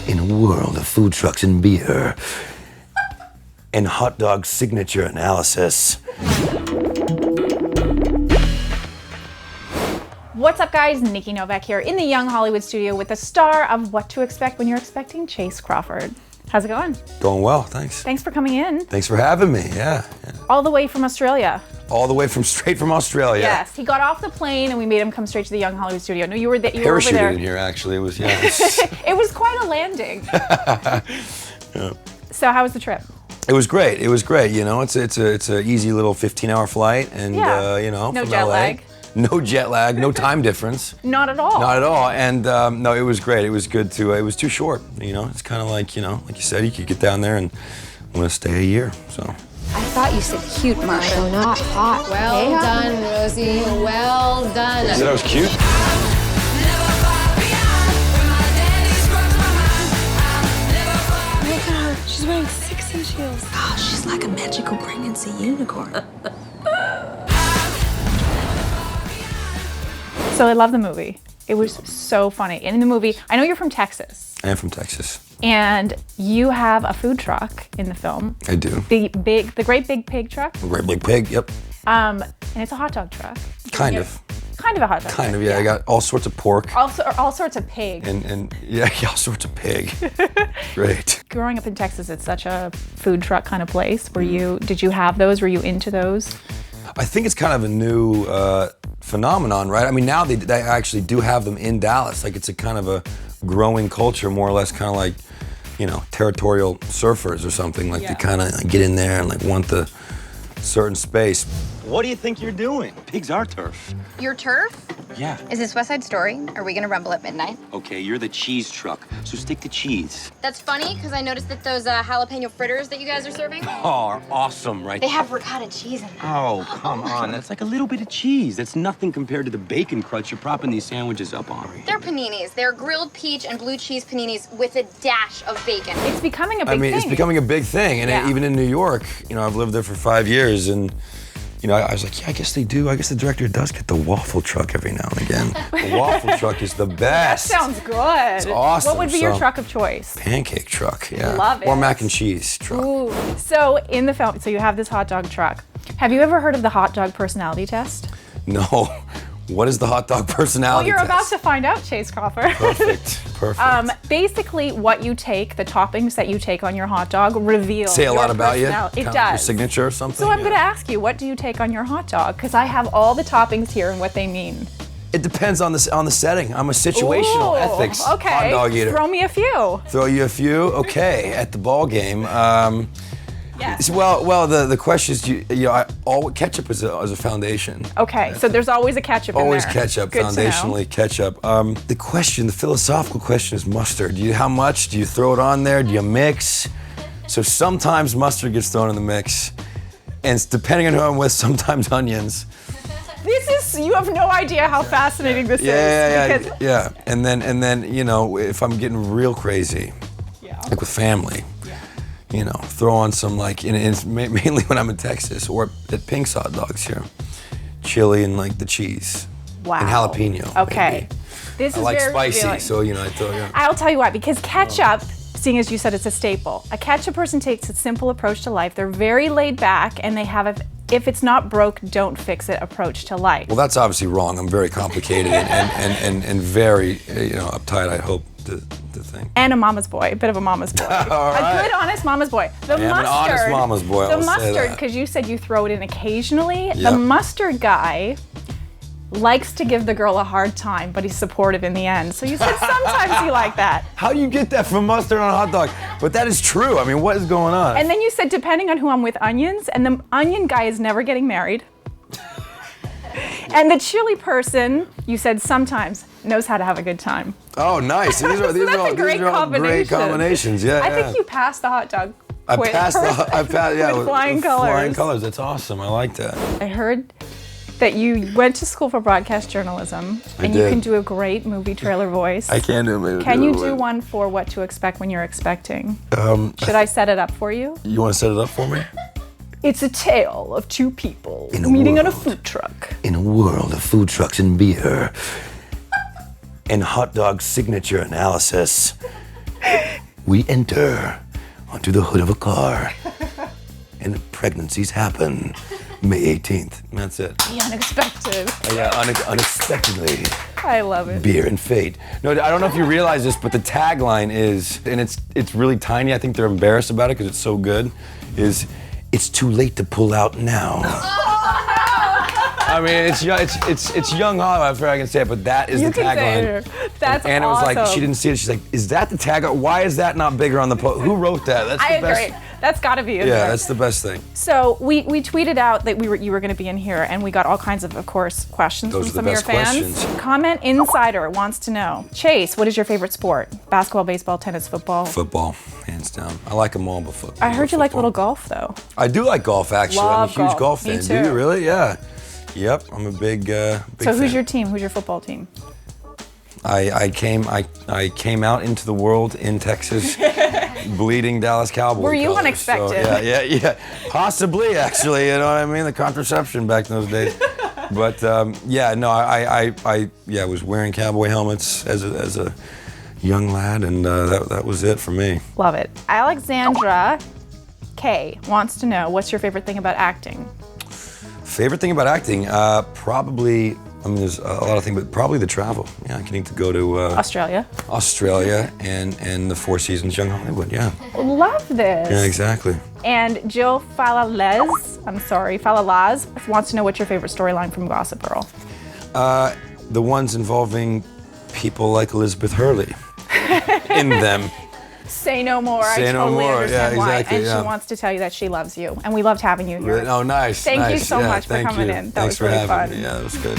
In a world of food trucks and beer and hot dog signature analysis. What's up, guys? Nikki Novak here in the Young Hollywood studio with the star of What to Expect When You're Expecting, Chace Crawford. How's it going? Going well, thanks. Thanks for coming in. Thanks for having me, yeah. All the way from Australia. All the way straight from Australia. Yes, he got off the plane and we made him come straight to the Young Hollywood studio. No, you were over there. Parachuted in here, actually. It was, yeah. It was quite a landing. Yeah. So how was the trip? It was great. It was great. You know, it's a easy little 15-hour flight, and you know, no from jet LA. lag. No jet lag, no time difference. Not at all. Not at all. And no, it was great. It was good to. It was too short. You know, it's kind of like, you know, like you said, you could get down there and want to stay a year. So. I thought you said cute, Marsha, not hot. Well done, Rosie. Well done. You said I was cute? Look at her. She's wearing 6-inch heels. Oh, she's like a magical pregnancy unicorn. So I love the movie. It was so funny. And in the movie, I know you're from Texas. I am from Texas. And you have a food truck in the film. I do. The great big pig truck. Great big pig, yep. And it's a hot dog truck. Kind of. Kind of a hot dog Kind truck. of, yeah. I got all sorts of pork. Also, all sorts of pig. And yeah, all sorts of pig. Great. Growing up in Texas, it's such a food truck kind of place. Did you have those? Were you into those? I think it's kind of a new phenomenon, right? I mean, now they actually do have them in Dallas. Like, it's a kind of a growing culture, more or less, kind of like, you know, territorial surfers or something. Like, they kind of get in there and like want the certain space. What do you think you're doing? Pigs are turf. Your turf? Yeah. Is this West Side Story? Are we gonna rumble at midnight? Okay, you're the cheese truck, so stick to cheese. That's funny, because I noticed that those jalapeno fritters that you guys are serving, Oh, are awesome, right? they have ricotta cheese in them. Oh, come on. That's like a little bit of cheese. That's nothing compared to the bacon crutch you're propping these sandwiches up on. They're paninis. They're grilled peach and blue cheese paninis with a dash of bacon. It's becoming a big thing. I mean, it's becoming a big thing. And even in New York, you know, I've lived there for 5 years, and you know, I was like, yeah, I guess they do. I guess the director does get the waffle truck every now and again. The waffle truck is the best. That sounds good. It's awesome. What would be your truck of choice? Pancake truck, yeah. Love it. Or mac and cheese truck. Ooh. So in the film, so you have this hot dog truck. Have you ever heard of the hot dog personality test? No. What is the hot dog personality Well, you're test? about to find out, Chace Crawford. Perfect. Basically, what you take, the toppings that you take on your hot dog, reveal Say a lot your about you? personality. It Kind of your does. signature or something? So I'm going to ask you, what do you take on your hot dog? Because I have all the toppings here and what they mean. It depends on the setting. I'm a situational Ooh, ethics okay. hot dog eater. Throw me a few. Throw you a few? Okay, at the ball game. Yes. Well, the question is, all ketchup is a foundation. Okay, so there's always a ketchup in there. Always ketchup, Good to know. foundationally ketchup. The philosophical question is mustard. How much? Do you throw it on there? Do you mix? So sometimes mustard gets thrown in the mix, and it's depending on who I'm with, sometimes onions. You have no idea how fascinating this is. Yeah. And then, you know, if I'm getting real crazy, like with family, you know, throw on some, like, and it's mainly when I'm in Texas or at Pink's Hot Dogs here, chili and like the cheese. Wow. And jalapeno. Okay. Maybe. This I is like very spicy, revealing. so, you know, I throw it. I'll tell you why, because ketchup, seeing as you said it's a staple, a ketchup person takes a simple approach to life. They're very laid back, and they have a if it's not broke, don't fix it approach to life. Well, that's obviously wrong. I'm very complicated and very, you know, uptight, I hope, to think. And a mama's boy, a bit of a mama's boy. All right. A good, honest mama's boy. The I am mustard, an honest mama's boy, The I'll say mustard, that. because you said you throw it in occasionally. Yep. The mustard guy likes to give the girl a hard time, but he's supportive in the end. So you said sometimes you like that. How do you get that from mustard on a hot dog? But that is true. I mean, what is going on? And then you said depending on who I'm with, onions, and the onion guy is never getting married. And the chili person, you said sometimes, knows how to have a good time. Oh, nice. These are, these That's are all, a great these are all great combination. combinations. Yeah, I think you passed the hot dog I quiz. passed, yeah, with flying colors. Flying colors. That's awesome. I like that. I heard that you went to school for broadcast journalism, and you did. can do a great movie trailer voice. I can do it. Can you do one for What to Expect When You're Expecting? Should I set it up for you? You want to set it up for me? It's a tale of two people In a meeting on a world. food truck. In a world of food trucks and beer and hot dog signature analysis. we enter onto the hood of a car, and pregnancies happen. May 18th. And that's it. The unexpected. Yeah, unexpectedly. I love it. Beer and fate. No, I don't know if you realize this, but the tagline is, and it's really tiny. I think they're embarrassed about it because it's so good. Is it's too late to pull out now. I mean, it's young Hollywood. I'm afraid I can say it, but that is You the can say tagline. it. That's and Anna was like, awesome. she didn't see it. She's like, is that the tagline? Why is that not bigger on the post? Who wrote that? That's I the best. agree. That's got to be in Yeah, there. that's the best thing. So we tweeted out that you were going to be in here, and we got all kinds of course, questions Those from are the some of your best fans. questions. Comment Insider wants to know, Chase, what is your favorite sport? Basketball, baseball, tennis, football? Football, hands down. I like them all, but football. I heard you like a football. little golf, though. I do like golf, actually. Love I'm a huge golf Me fan. too. Do you really? Yeah. Yep, I'm a big So fan. who's your team? Who's your football team? I came out into the world in Texas, bleeding Dallas Cowboys. Were you colors. unexpected? So, yeah. Possibly, actually. You know what I mean? The contraception back in those days. But I was wearing cowboy helmets as a young lad, and that was it for me. Love it. Alexandra K wants to know, what's your favorite thing about acting? Favorite thing about acting? Probably. I mean, there's a lot of things, but probably the travel. Yeah, getting to go to Australia. and the Four Seasons Young Hollywood. Yeah. Love this. Yeah, exactly. And Jill Falalaz wants to know, what's your favorite storyline from Gossip Girl? The ones involving people like Elizabeth Hurley in them. Say no more. Say I no totally more. understand Yeah, why. exactly, And yeah. she wants to tell you that she loves you. And we loved having you here. Oh, nice. Thank you nice. so Yeah, much for thank coming you. in. That Thanks was really for having fun. me. Yeah, that was good.